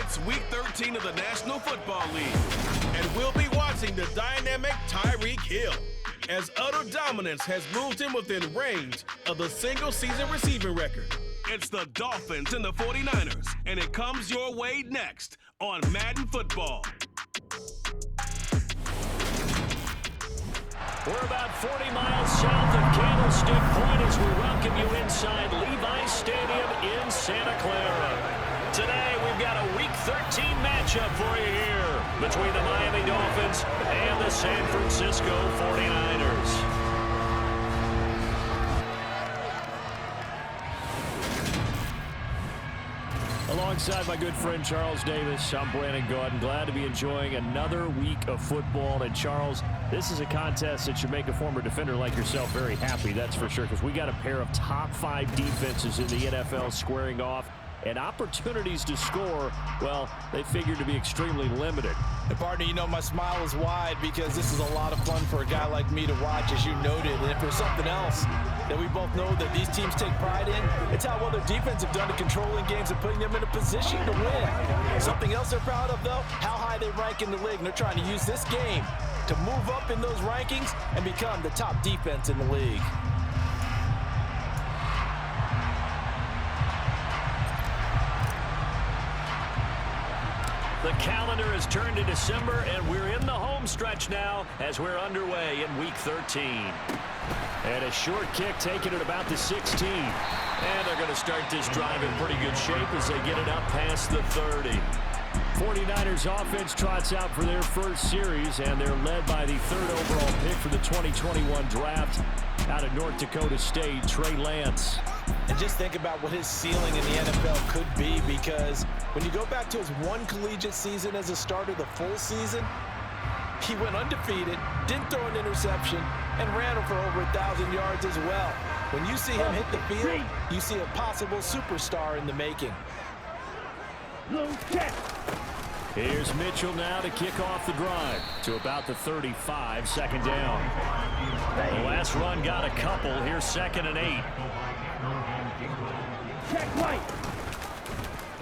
It's Week 13 of the National Football League, and we'll be watching the dynamic Tyreek Hill, as utter dominance has moved him within range of the single-season receiving record. It's the Dolphins and the 49ers, and it comes your way next on Madden Football. We're about 40 miles south of Candlestick Point as we welcome you inside Levi's Stadium in Santa Clara. Today, we've got a Week 13 matchup for you here between the Miami Dolphins and the San Francisco 49ers. Alongside my good friend Charles Davis, I'm Brandon Gordon. Glad to be enjoying another week of football. And Charles, this is a contest that should make a former defender like yourself very happy, that's for sure, because we got a pair of top 5 defenses in the NFL squaring off. And opportunities to score, well, they figure to be extremely limited. And partner, you know my smile is wide because this is a lot of fun for a guy like me to watch, as you noted. And if there's something else that we both know that these teams take pride in, it's how well their defense have done at controlling games and putting them in a position to win. Something else they're proud of, though, how high they rank in the league. And they're trying to use this game to move up in those rankings and become the top defense in the league. The calendar has turned to December, and we're in the home stretch now as we're underway in Week 13. And a short kick taken at about the 16. And they're going to start this drive in pretty good shape as they get it up past the 30. 49ers offense trots out for their first series, and they're led by the 3rd overall pick for the 2021 draft out of North Dakota State, Trey Lance. And just think about what his ceiling in the NFL could be, because when you go back to his one collegiate season as a starter, the full season, he went undefeated, didn't throw an interception, and ran for over 1,000 yards as well. When you see him hit the field, you see a possible superstar in the making. Here's Mitchell now to kick off the drive to about the 35, second down. The last run got a couple. Here's 2nd and 8.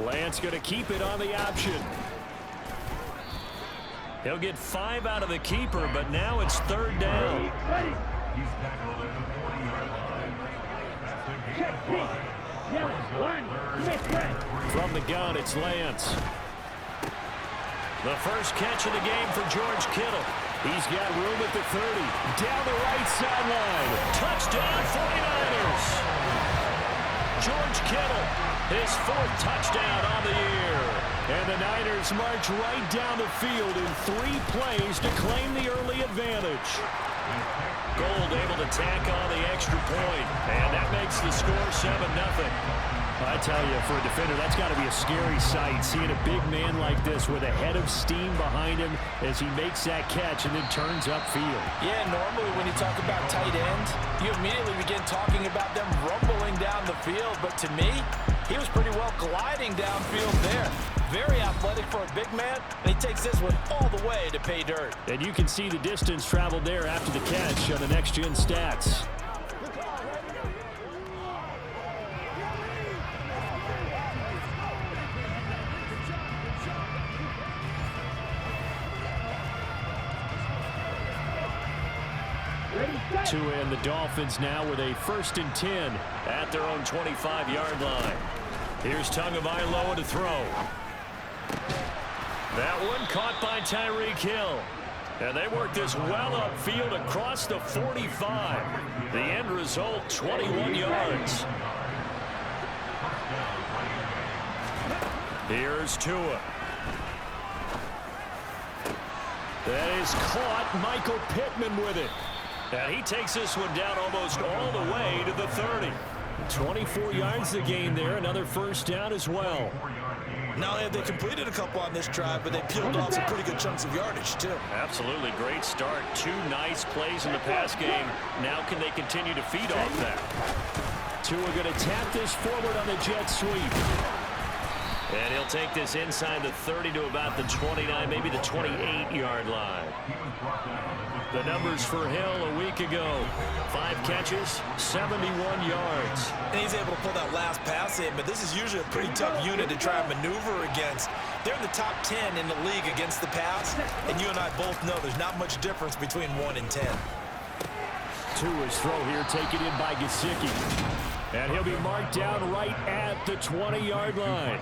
Lance going to keep it on the option. He'll get 5 out of the keeper, but now it's 3rd down. From the gun, it's Lance. The first catch of the game for George Kittle. He's got room at the 30. Down the right sideline. Touchdown 49ers. George Kittle, his 4th touchdown on the year. And the Niners march right down the field in 3 plays to claim the early advantage. Gold able to tack on the extra point. And that makes the score 7-0. I tell you, for a defender, that's got to be a scary sight, seeing a big man like this with a head of steam behind him as he makes that catch and then turns upfield. Yeah, normally when you talk about tight ends, you immediately begin talking about them rumbling down the field. But to me, he was pretty well gliding downfield there. Very athletic for a big man, and he takes this one all the way to pay dirt. And you can see the distance traveled there after the catch on the next-gen stats. To end the Dolphins now with a 1st and 10 at their own 25-yard line. Here's Tagovailoa to throw. That one caught by Tyreek Hill. And they work this well upfield across the 45. The end result, 21 yards. Here's Tua. That is caught. Michael Pittman with it. And he takes this one down almost all the way to the 30. 24 yards the gain there. Another 1st down as well. Not only have they completed a couple on this drive, but they peeled off some pretty good chunks of yardage, too. Absolutely. Great start. 2 nice plays in the pass game. Now can they continue to feed off that? Tua going to tap this forward on the jet sweep. And he'll take this inside the 30 to about the 29, maybe the 28-yard line. The numbers for Hill a week ago: 5 catches, 71 yards. And he's able to pull that last pass in, but this is usually a pretty tough unit to try and maneuver against. They're in the top 10 in the league against the pass, and you and I both know there's not much difference between 1 and 10. Tua's throw here taken in by Gesicki. And he'll be marked down right at the 20-yard line.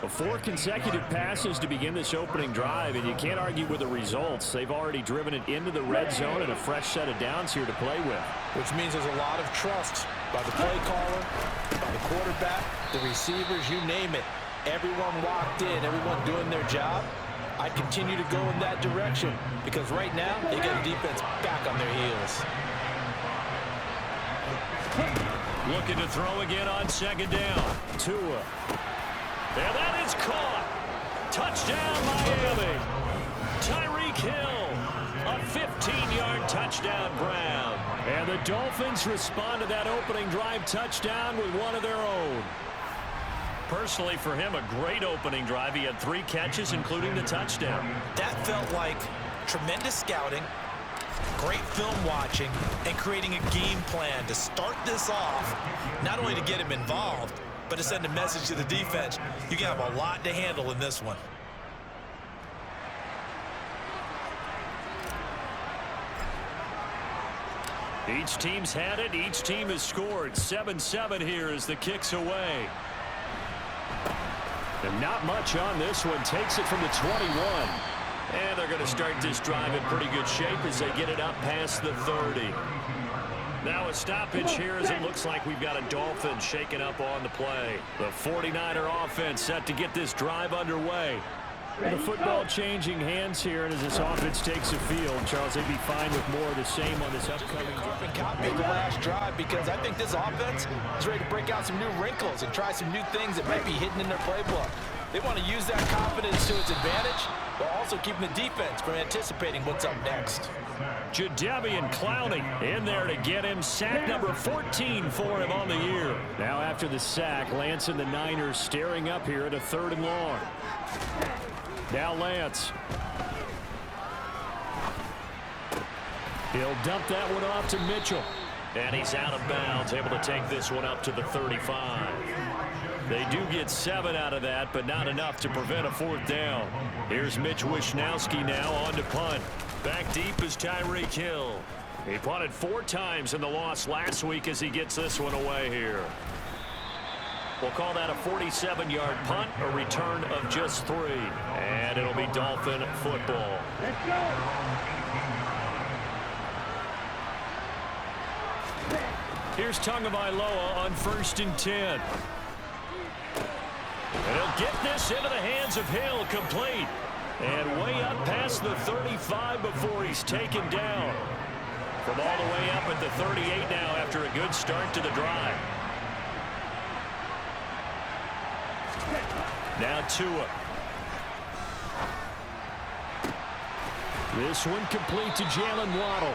4 consecutive passes to begin this opening drive, and you can't argue with the results. They've already driven it into the red zone and a fresh set of downs here to play with. Which means there's a lot of trust by the play caller, by the quarterback, the receivers, you name it. Everyone locked in, everyone doing their job. I continue to go in that direction because right now they got the defense back on their heels. Looking to throw again on second down. Tua. And that is caught. Touchdown, Miami. Tyreek Hill. A 15-yard touchdown grab. And the Dolphins respond to that opening drive touchdown with one of their own. Personally, for him, a great opening drive. He had 3 catches, including the touchdown. That felt like tremendous scouting, great film watching, and creating a game plan to start this off, not only to get him involved, but to send a message to the defense. You can have a lot to handle in this one. Each team's had it. Each team has scored. 7-7 here as the kick's away. And not much on this one. Takes it from the 21. And they're going to start this drive in pretty good shape as they get it up past the 30. Now a stoppage here as it looks like we've got a Dolphin shaking up on the play. The 49er offense set to get this drive underway. The football changing hands here, and as this offense takes the field, Charles, they'd be fine with more of the same on this upcoming drive. And copy the last drive because I think this offense is ready to break out some new wrinkles and try some new things that might be hidden in their playbook. They want to use that confidence to its advantage, while also keeping the defense from anticipating what's up next. Jadeveon Clowney in there to get him. Sack number 14 for him on the year. Now after the sack, Lance and the Niners staring up here at a 3rd and long. Now Lance. He'll dump that one off to Mitchell. And he's out of bounds, able to take this one up to the 35. They do get 7 out of that, but not enough to prevent a 4th down. Here's Mitch Wishnowski now on to punt. Back deep is Tyreek Hill. He punted 4 times in the loss last week as he gets this one away here. We'll call that a 47-yard punt, a return of just 3. And it'll be Dolphin football. Let's go. Here's Tagovailoa on 1st and 10. And he'll get this into the hands of Hill, complete. And way up past the 35 before he's taken down. From all the way up at the 38 now after a good start to the drive. Now Tua. This one complete to Jalen Waddle.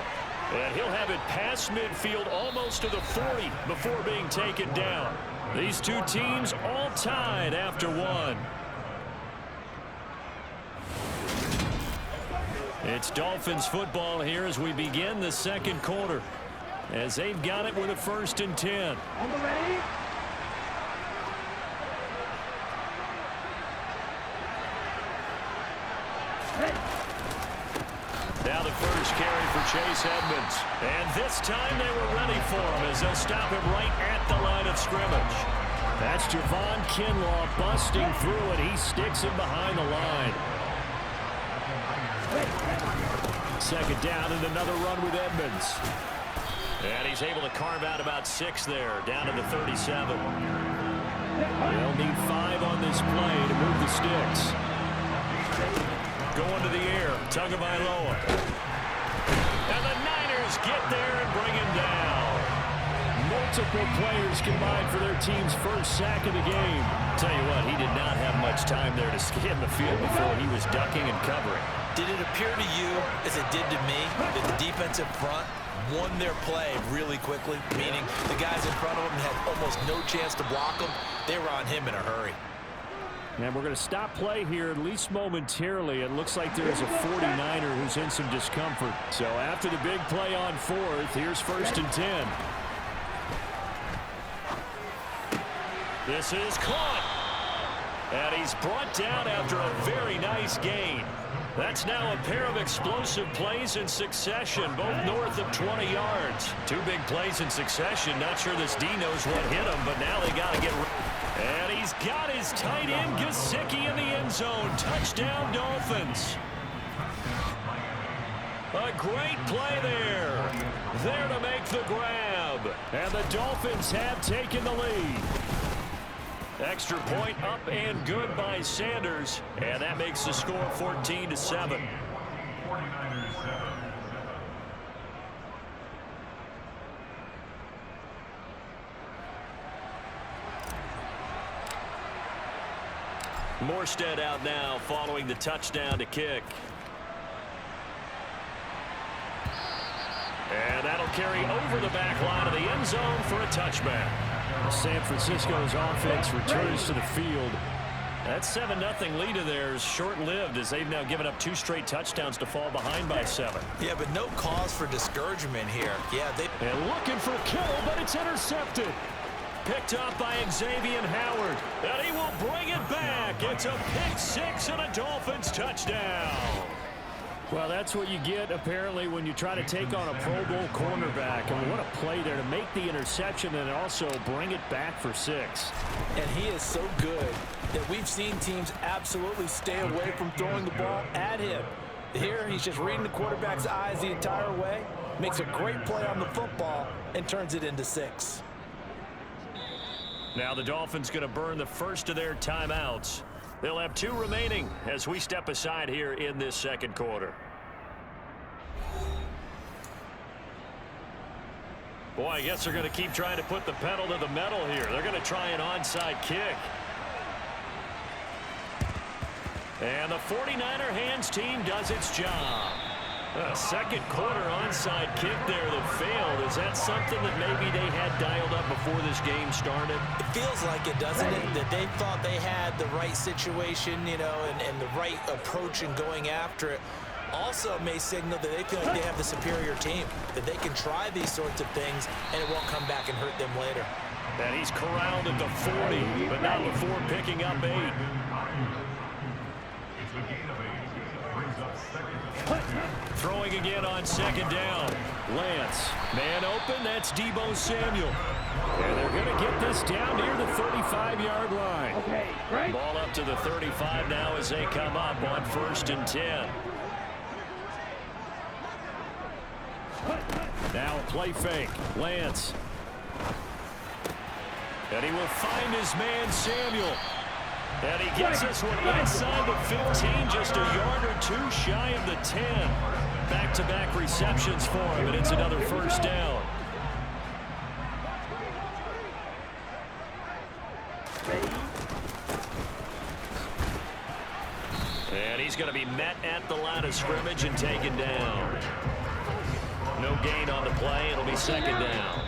And he'll have it past midfield almost to the 40 before being taken down. These two teams all tied after 1. It's Dolphins football here as we begin the 2nd quarter. As they've got it with a 1st and 10. Ready? Now the first carry for Chase Edmonds. And this time they were ready for him as they'll stop him right at the line of scrimmage. That's Javon Kinlaw busting through it. He sticks him behind the line. 2nd down and another run with Edmonds. And he's able to carve out about 6 there, down to the 37. They'll need 5 on this play to move the sticks. Going to the air, Tagovailoa. And the Niners get there and bring him down. Multiple players combined for their team's first sack of the game. Tell you what, he did not have much time there to skim the field before he was ducking and covering. Did it appear to you, as it did to me, that the defensive front won their play really quickly, meaning the guys in front of him had almost no chance to block him. They were on him in a hurry. And we're going to stop play here, at least momentarily. It looks like there's a 49er who's in some discomfort. So after the big play on 4th, here's 1st and 10. This is caught. And he's brought down after a very nice gain. That's now a pair of explosive plays in succession, both north of 20 yards. 2 big plays in succession. Not sure this D knows what hit him, but now they got to get... And he's got his tight end, Gesicki, in the end zone. Touchdown, Dolphins. A great play there. There to make the grab. And the Dolphins have taken the lead. Extra point up and good by Sanders. And that makes the score 14-7. Morstead out now following the touchdown to kick. And that'll carry over the back line of the end zone for a touchback. San Francisco's offense returns to the field. That 7-0 lead of theirs short-lived as they've now given up 2 straight touchdowns to fall behind by 7. Yeah, but no cause for discouragement here. Yeah, And looking for Kittle, but it's intercepted. Picked up by Xavier Howard. And he will bring it back. It's a pick 6 and a Dolphins touchdown. Well, that's what you get, apparently, when you try to take on a Pro Bowl cornerback. And what a play there to make the interception and also bring it back for 6. And he is so good that we've seen teams absolutely stay away from throwing the ball at him. Here, he's just reading the quarterback's eyes the entire way, makes a great play on the football, and turns it into 6. Now the Dolphins going to burn the first of their timeouts. They'll have 2 remaining as we step aside here in this second quarter. Boy, I guess they're going to keep trying to put the pedal to the metal here. They're going to try an onside kick. And the 49er hands team does its job. A second quarter onside kick there that failed. Is that something that maybe they had dialed up before this game started? It feels like it, doesn't it? That they thought they had the right situation, you know, and the right approach in going after it. Also may signal that they feel like they have the superior team, that they can try these sorts of things and it won't come back and hurt them later. And he's corralled at the 40, but not before picking up 8. Throwing again on second down. Lance, man open, that's Deebo Samuel. And they're going to get this down near the 35-yard line. Okay, right. Ball up to the 35 now as they come up on 1st and 10. Now a play fake. Lance. And he will find his man Samuel. And he gets this one inside the 15, just a yard or 2 shy of the 10. Back-to-back receptions for him, and it's another first down. And he's going to be met at the line of scrimmage and taken down. No gain on the play. It'll be second down.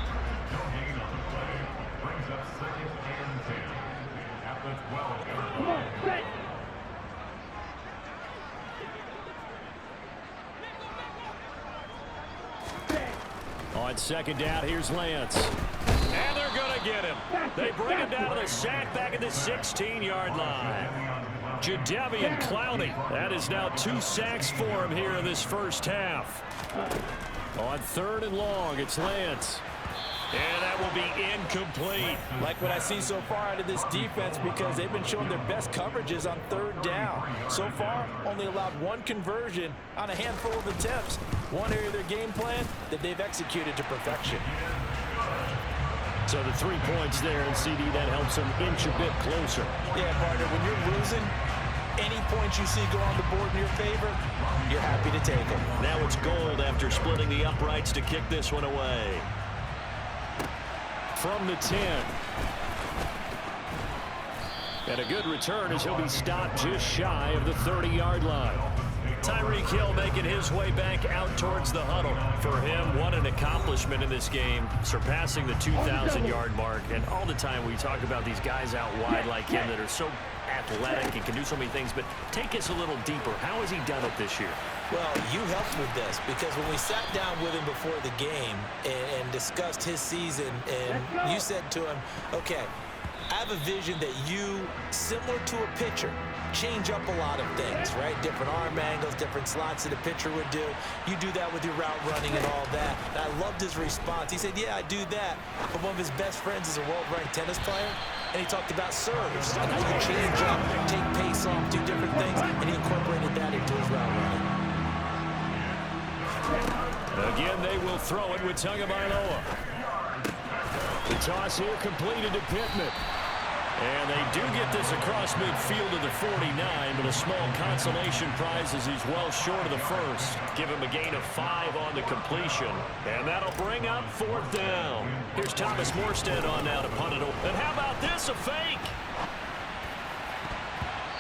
On second down, here's Lance. And they're going to get him. They bring him down to the sack back at the 16-yard line. Jadeveon Clowney. That is now 2 sacks for him here in this first half. On 3rd and long, it's Lance. And that will be incomplete. Like what I see so far out of this defense, because they've been showing their best coverages on 3rd down. So far, only allowed 1 conversion on a handful of attempts. One area of their game plan that they've executed to perfection. So the 3 points there, and CD, that helps them inch a bit closer. Yeah, partner, when you're losing, any points you see go on the board in your favor, you're happy to take them. Now it's Gold after splitting the uprights to kick this one away. From the 10. And a good return as he'll be stopped just shy of the 30-yard line. Tyreek Hill making his way back out towards the huddle. For him, what an accomplishment in this game, surpassing the 2,000-yard mark. And all the time we talk about these guys out wide like him that are so athletic and can do so many things, but take us a little deeper. How has he done it this year? Well, you helped with this because when we sat down with him before the game and discussed his season, and you said to him, okay, I have a vision that you, similar to a pitcher, change up a lot of things, right? Different arm angles, different slots that a pitcher would do. You do that with your route running and all that. And I loved his response. He said, yeah, I do that. But one of his best friends is a world-ranked tennis player, and he talked about serves and how you change up, take pace off, do different things, and he incorporated that into his route running. Again, they will throw it with Tagovailoa. The toss here completed to Pittman. And they do get this across midfield to the 49, but a small consolation prize as he's well short of the first. Give him a gain of 5 on the completion. And that'll bring up 4th down. Here's Thomas Morstead on now to punt it over. And how about this, a fake?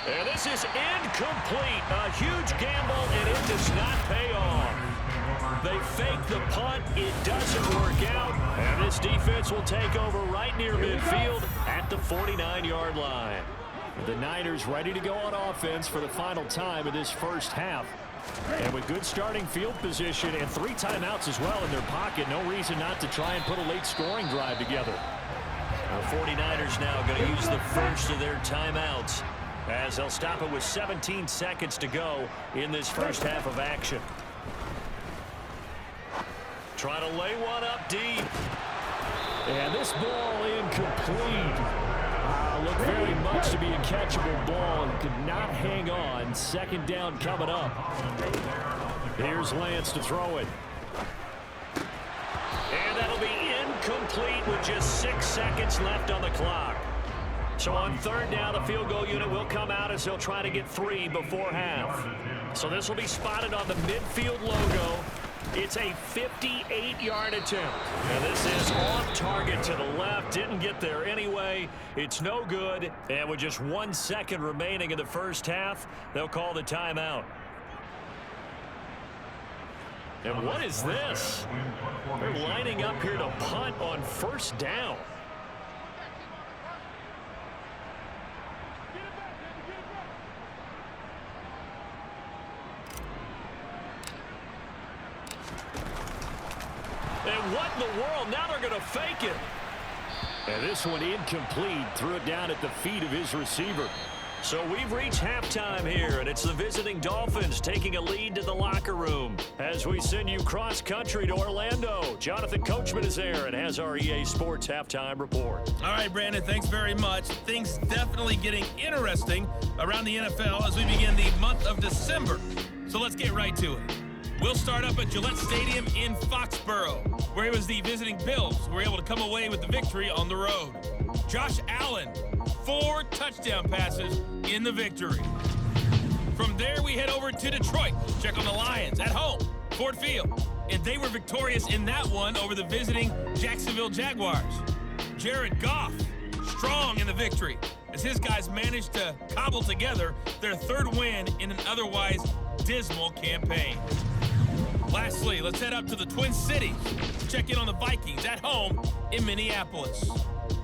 And this is incomplete. A huge gamble, and it does not pay off. They fake the punt. It doesn't work out. And this defense will take over right near midfield at the 49-yard line. The Niners ready to go on offense for the final time of this first half. And with good starting field position and 3 timeouts as well in their pocket, no reason not to try and put a late scoring drive together. The 49ers now going to use the first of their timeouts as they'll stop it with 17 seconds to go in this first half of action. Trying to lay one up deep. And this ball incomplete. Looked very much to be a catchable ball and could not hang on. 2nd down coming up. Here's Lance to throw it. And that'll be incomplete with just 6 seconds left on the clock. So on 3rd down, the field goal unit will come out as they'll try to get 3 before half. So this will be spotted on the midfield logo. It's a 58-yard attempt. And this is off target to the left. Didn't get there anyway. It's no good. And with just 1 second remaining in the first half, they'll call the timeout. And what is this? They're lining up here to punt on 1st down. And what in the world? Now they're going to fake it. And this one incomplete. Threw it down at the feet of his receiver. So we've reached halftime here, and it's the visiting Dolphins taking a lead to the locker room as we send you cross-country to Orlando. Jonathan Coachman is there and has our EA Sports halftime report. All right, Brandon, thanks very much. Things definitely getting interesting around the NFL as we begin the month of December. So let's get right to it. We'll start up at Gillette Stadium in Foxborough, where it was the visiting Bills who were able to come away with the victory on the road. Josh Allen, 4 touchdown passes in the victory. From there, we head over to Detroit, check on the Lions at home, Ford Field. And they were victorious in that one over the visiting Jacksonville Jaguars. Jared Goff, strong in the victory, as his guys managed to cobble together their 3rd win in an otherwise dismal campaign. Lastly, let's head up to the Twin Cities to check in on the Vikings at home in Minneapolis.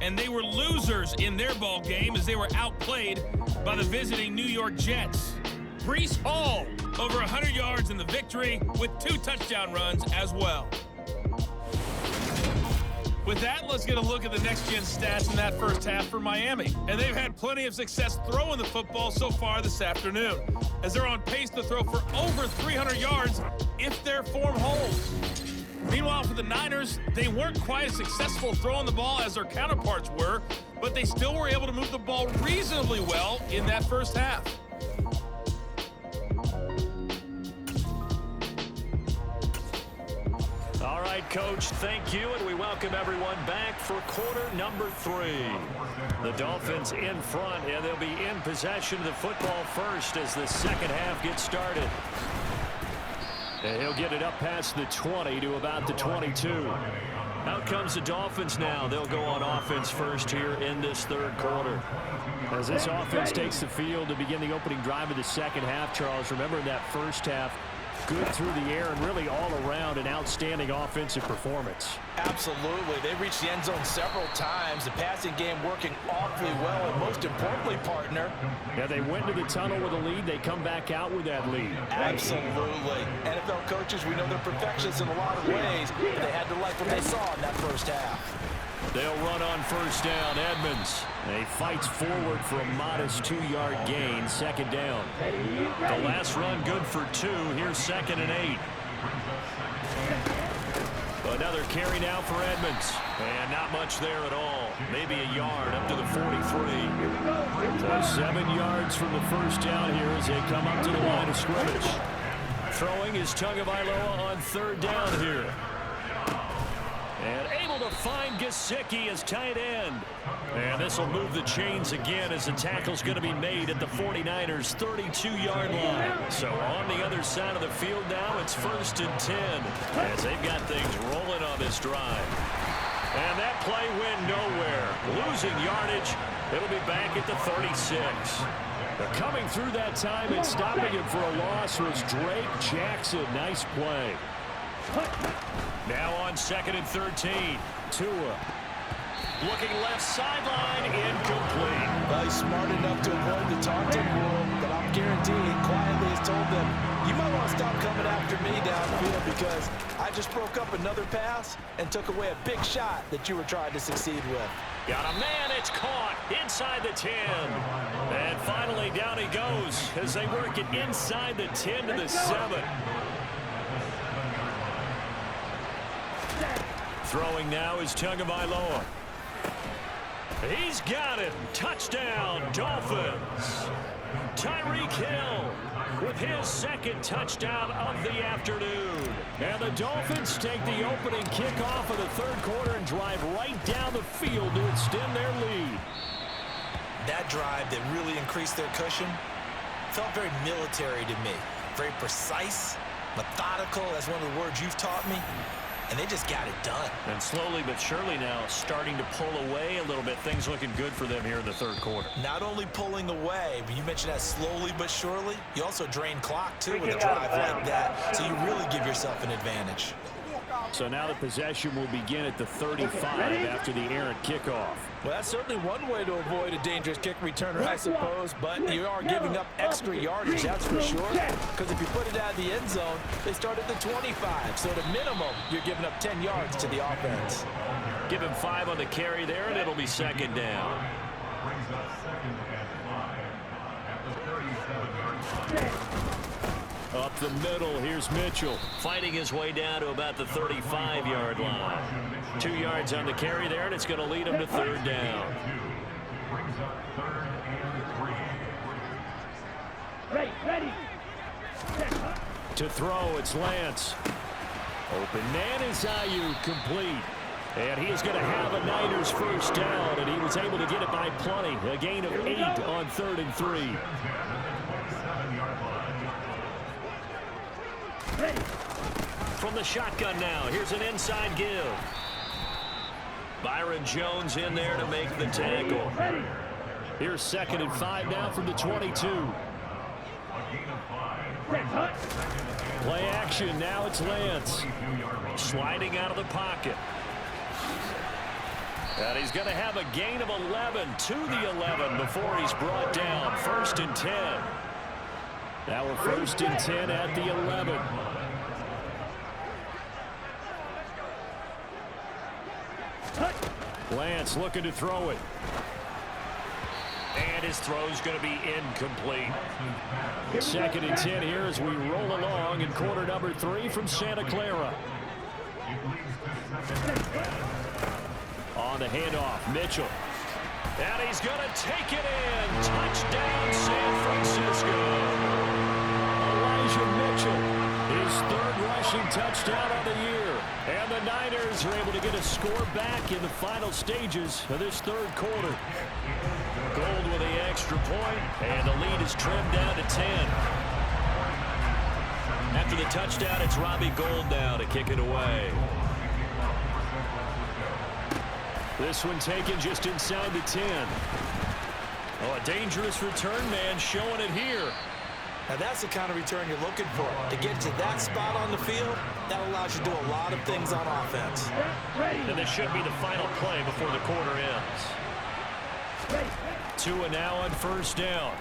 And they were losers in their ball game as they were outplayed by the visiting New York Jets. Breece Hall, over 100 yards in the victory with 2 touchdown runs as well. With that, let's get a look at the next-gen stats in that first half for Miami. And they've had plenty of success throwing the football so far this afternoon, as they're on pace to throw for over 300 yards if their form holds. Meanwhile, for the Niners, they weren't quite as successful throwing the ball as their counterparts were, but they still were able to move the ball reasonably well in that first half. All right, Coach, thank you, and we welcome everyone back for quarter number 3. The Dolphins in front, and they'll be in possession of the football first as the second half gets started. And he'll get it up past the 20 to about the 22. Out comes the Dolphins now. They'll go on offense first here in this third quarter. As this offense takes the field to begin the opening drive of the second half, Charles, remember in that first half, good through the air and really all around an outstanding offensive performance. Absolutely. They reached the end zone several times. The passing game working awfully well, and most importantly, partner. Yeah, they went to the tunnel with a lead. They come back out with that lead. Absolutely. NFL coaches, we know they're perfectionists in a lot of ways, but they had to like what they saw in that first half. They'll run on first down. Edmonds. He fights forward for a modest 2-yard gain. Second down. The last run good for 2. Here's 2nd and 8. Another carry now for Edmonds. And not much there at all. Maybe a yard up to the 43. So 7 yards from the first down here as they come up to the line of scrimmage. Throwing is Tagovailoa on third down here. And able to find Gesicki as tight end. And this will move the chains again as the tackle's going to be made at the 49ers' 32-yard line. So on the other side of the field now, it's 1st and 10 as they've got things rolling on this drive. And that play went nowhere. Losing yardage. It'll be back at the 36. Coming through that time and stopping him for a loss was Drake Jackson. Nice play. Now on 2nd and 13. Tua. Looking left sideline, incomplete. Well, he's smart enough to avoid the taunting rule, but I'm guaranteeing quietly has told them, you might want to stop coming after me downfield because I just broke up another pass and took away a big shot that you were trying to succeed with. Got a man, it's caught inside the 10. And finally down he goes as they work it inside the 10 to the 7. Throwing now is Tagovailoa. He's got it. Touchdown, Dolphins. Tyreek Hill with his 2nd touchdown of the afternoon. And the Dolphins take the opening kickoff of the third quarter and drive right down the field to extend their lead. That drive that really increased their cushion felt very military to me. Very precise, methodical, that's one of the words you've taught me. And they just got it done. And slowly but surely now starting to pull away a little bit. Things looking good for them here in the third quarter. Not only pulling away, but you mentioned that slowly but surely. You also drain clock, too, with a drive like that. So you really give yourself an advantage. So now the possession will begin at the 35 after the errant kickoff. Well, that's certainly one way to avoid a dangerous kick returner, I suppose, but you are giving up extra yardage, that's for sure, because if you put it out of the end zone, they start at the 25, so at a minimum, you're giving up 10 yards to the offense. Give him 5 on the carry there, and it'll be 2nd down. Up the middle, here's Mitchell. Fighting his way down to about the 35-yard line. 2 yards on the carry there, and it's going to lead him to third down. Ready. To throw, it's Lance. Open man is Ayuk, complete. And he is going to have a Niners first down, and he was able to get it by plenty. A gain of 8 on 3rd and 3. From the shotgun now, here's an inside give. Byron Jones in there to make the tackle. Here's 2nd and 5 now from the 22. Play action, now it's Lance. Sliding out of the pocket. And he's going to have a gain of 11 to the 11 before he's brought down. 1st and 10. Now we're 1st and 10 at the 11. Lance looking to throw it. And his throw's going to be incomplete. 2nd and 10 here as we roll along in quarter number 3 from Santa Clara. On the handoff, Mitchell. And he's going to take it in. Touchdown, San Francisco. Elijah Mitchell, his 3rd rushing touchdown of the year. And the Niners are able to get a score back in the final stages of this third quarter. Gold with the extra point, and the lead is trimmed down to 10. After the touchdown, it's Robbie Gold now to kick it away. This one taken just inside the 10. Oh, a dangerous return man showing it here. Now that's the kind of return you're looking for. To get to that spot on the field, that allows you to do a lot of things on offense. And this should be the final play before the quarter ends. Tua now on first down.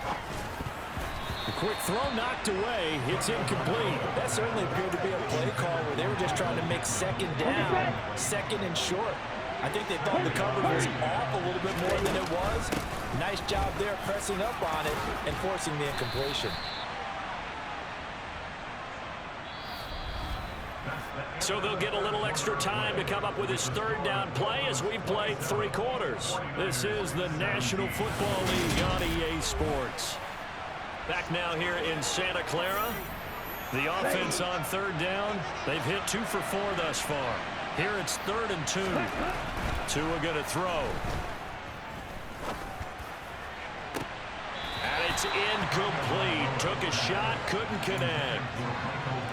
The quick throw knocked away. It's incomplete. That certainly appeared to be a play call where they were just trying to make second down, second and short. I think they thought the coverage was off a little bit more than it was. Nice job there pressing up on it and forcing the incompletion. So they'll get a little extra time to come up with his third down play as we've played 3 quarters. This is the National Football League on EA Sports. Back now here in Santa Clara. The offense on third down. They've hit 2 for 4 thus far. Here it's 3rd and 2. Tua going to throw. And it's incomplete. Took a shot, couldn't connect.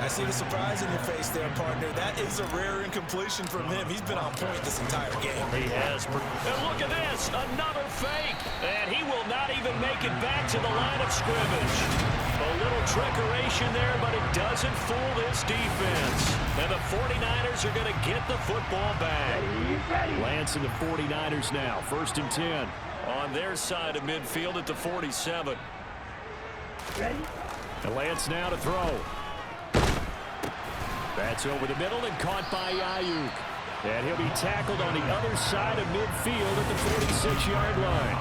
I see the surprise in your face there, partner. That is a rare incompletion from him. He's been on point this entire game. He has. And look at this, another fake. And he will not even make it back to the line of scrimmage. A little trickeration there, but it doesn't fool this defense. And the 49ers are going to get the football back. Lance and the 49ers now, 1st and 10. On their side of midfield at the 47. And Lance now to throw. That's over the middle and caught by Ayuk. And he'll be tackled on the other side of midfield at the 46-yard line.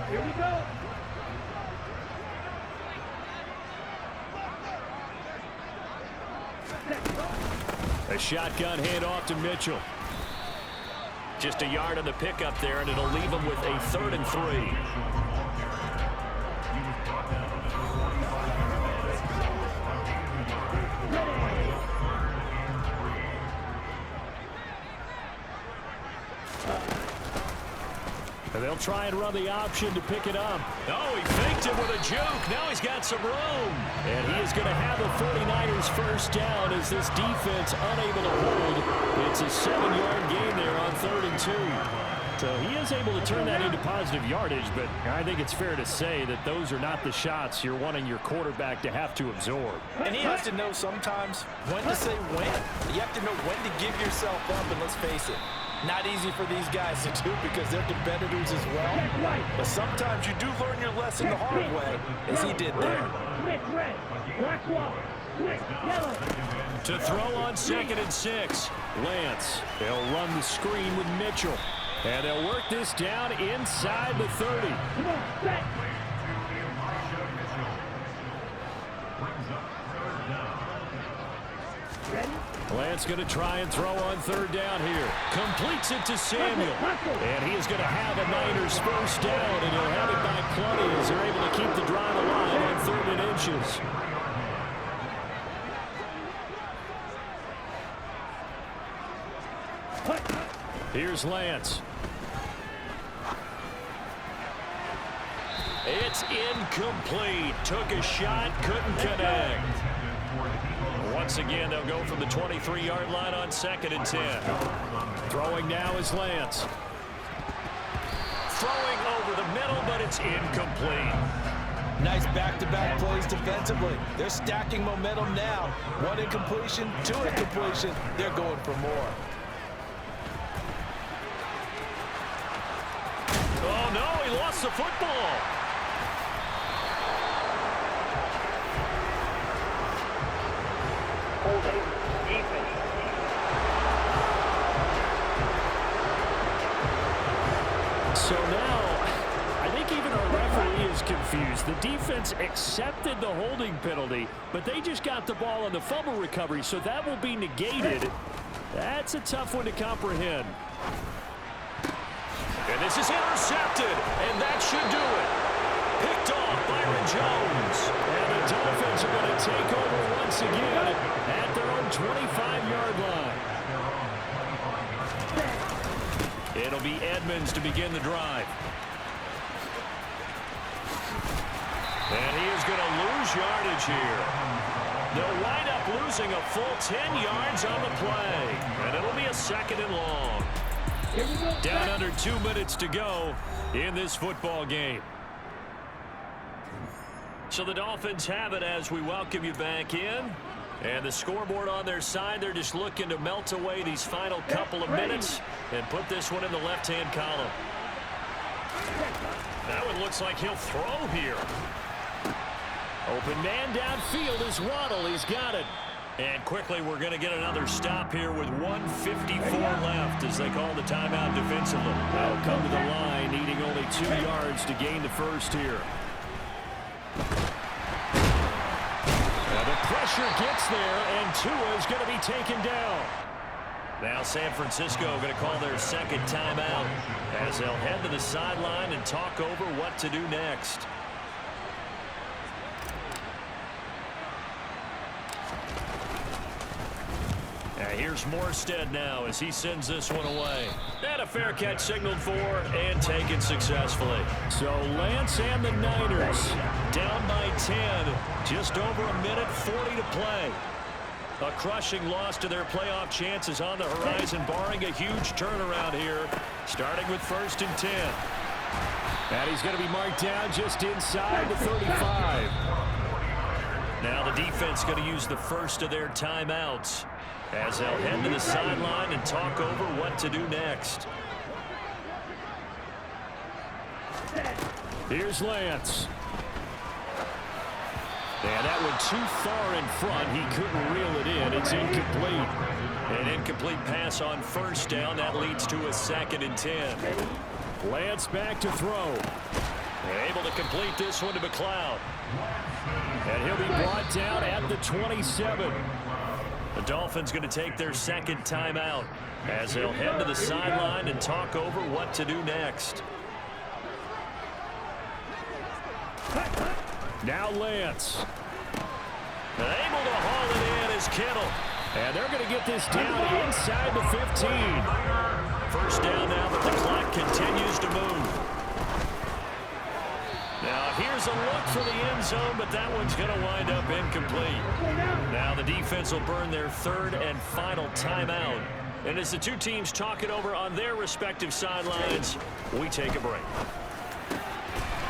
Here we go. A shotgun handoff to Mitchell. Just a yard on the pickup there, and it'll leave him with a 3rd and 3. And they'll try and run the option to pick it up. Oh, he faked it with a juke. Now he's got some room. And he is going to have the 49ers first down as this defense unable to hold. It's a 7-yard gain there on 3rd and 2. So he is able to turn that into positive yardage, but I think it's fair to say that those are not the shots you're wanting your quarterback to have to absorb. And he has to know sometimes when to say when. You have to know when to give yourself up, and let's face it, not easy for these guys to do because they're competitors as well. But sometimes you do learn your lesson the hard way, as he did there. To throw on 2nd and 6. Lance. They'll run the screen with Mitchell. And they'll work this down inside the 30. Lance going to try and throw on 3rd down here. Completes it to Samuel. And he is going to have a Niners first down, and he'll have it by plenty as they're able to keep the drive alive on 3rd and inches. Here's Lance. It's incomplete. Took a shot, couldn't connect. Once again, they'll go from the 23-yard line on 2nd and 10. Throwing now is Lance. Throwing over the middle, but it's incomplete. Nice back-to-back plays defensively. They're stacking momentum now. 1 incompletion, 2 incompletion. They're going for more. Oh, no, he lost the football. So now, I think even our referee is confused. The defense accepted the holding penalty, but they just got the ball on the fumble recovery, so that will be negated. That's a tough one to comprehend. And this is intercepted, and that should do it. Picked off Byron Jones. And the Dolphins are going to take over once again at their own 25-yard line. It'll be Edmonds to begin the drive. And he is going to lose yardage here. They'll wind up losing a full 10 yards on the play. And it'll be a 2nd and long. Down under 2 minutes to go in this football game. So the Dolphins have it as we welcome you back in. And the scoreboard on their side, they're just looking to melt away these final couple of minutes and put this one in the left-hand column. That one looks like he'll throw here. Open man downfield is Waddle. He's got it. And quickly we're going to get another stop here with 1:54 left as they call the timeout defensively. They'll come to the line needing only 2 yards to gain the first here. Now the pressure gets there and Tua is going to be taken down. Now San Francisco going to call their 2nd timeout as they'll head to the sideline and talk over what to do next. Here's Morstead now as he sends this one away. And a fair catch signaled for and taken successfully. So Lance and the Niners down by 10. Just over a minute 40 to play. A crushing loss to their playoff chances on the horizon, barring a huge turnaround here, starting with 1st and 10. And he's going to be marked down just inside the 35. Now the defense going to use the first of their timeouts as they'll head to the sideline and talk over what to do next. Here's Lance. And that one too far in front. He couldn't reel it in. It's incomplete. An incomplete pass on 1st down. That leads to a 2nd and 10. Lance back to throw. Able to complete this one to McLeod. And he'll be brought down at the 27. The Dolphins going to take their 2nd timeout as they'll head to the sideline and talk over what to do next. Now Lance. Able to haul it in is Kittle. And they're going to get this down inside the 15. 1st down now, but the clock continues to move. Now here's a look for the end zone, but that one's going to wind up incomplete. Now the defense will burn their 3rd and final timeout. And as the two teams talk it over on their respective sidelines, we take a break.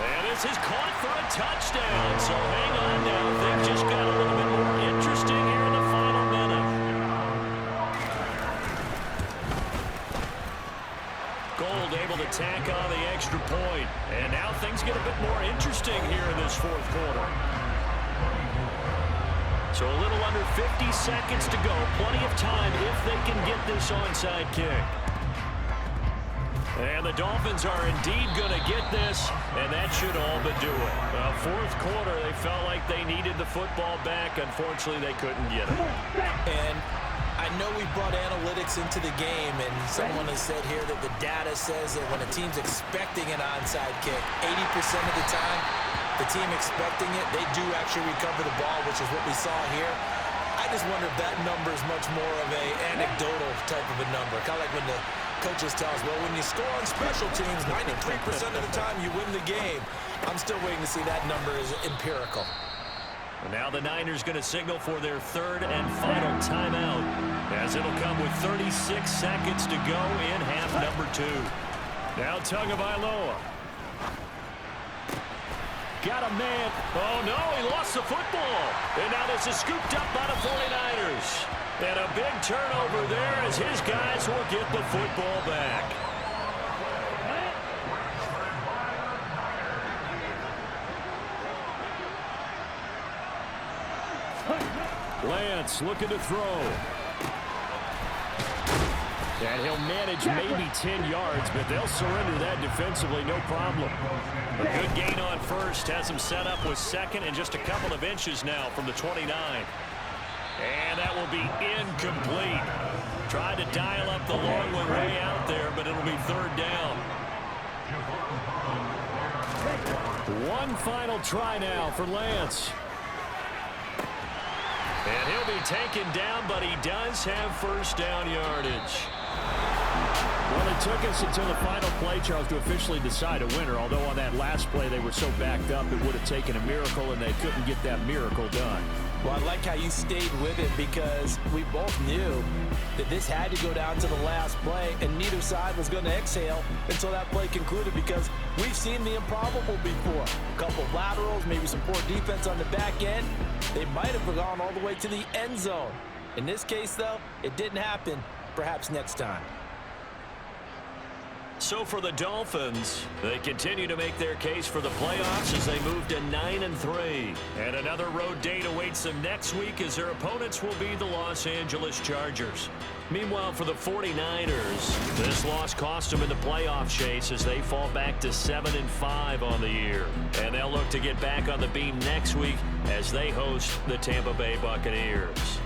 And this is caught for a touchdown. So hang on now. Things just got a little bit more interesting here in the final minute. Gold able to tack on the extra point. And now things get a bit more interesting here in this 4th quarter. So a little under 50 seconds to go. Plenty of time if they can get this onside kick. And the Dolphins are indeed going to get this, and that should all but do it. 4th quarter, they felt like they needed the football back. Unfortunately, they couldn't get it. And I know we brought analytics into the game, and someone has said here that the data says that when a team's expecting an onside kick, 80% of the time, the team expecting it, they do actually recover the ball, which is what we saw here. I just wonder if that number is much more of a anecdotal type of a number. Kind of like when the coaches tell us, well, when you score on special teams, 93% of the time you win the game. I'm still waiting to see that number is empirical. And now the Niners going to signal for their 3rd and final timeout, as it'll come with 36 seconds to go in half number 2. Now Tagovailoa. Got a man. Oh, no, he lost the football. And now this is scooped up by the 49ers. And a big turnover there as his guys will get the football back. Lance looking to throw. And he'll manage maybe 10 yards, but they'll surrender that defensively, no problem. A good gain on 1st, has him set up with 2nd and just a couple of inches now from the 29. And that will be incomplete. Tried to dial up the long one way out there, but it'll be 3rd down. One final try now for Lance. And he'll be taken down, but he does have 1st down yardage. Well, it took us until the final play, Charles, to officially decide a winner, although on that last play they were so backed up it would have taken a miracle, and they couldn't get that miracle done. Well, I like how you stayed with it because we both knew that this had to go down to the last play, and neither side was going to exhale until that play concluded because we've seen the improbable before. A couple of laterals, maybe some poor defense on the back end. They might have gone all the way to the end zone. In this case, though, it didn't happen. Perhaps next time. So for the Dolphins, they continue to make their case for the playoffs as they move to 9-3. And another road date awaits them next week as their opponents will be the Los Angeles Chargers. Meanwhile, for the 49ers, this loss cost them in the playoff chase as they fall back to 7-5 on the year. And they'll look to get back on the beam next week as they host the Tampa Bay Buccaneers.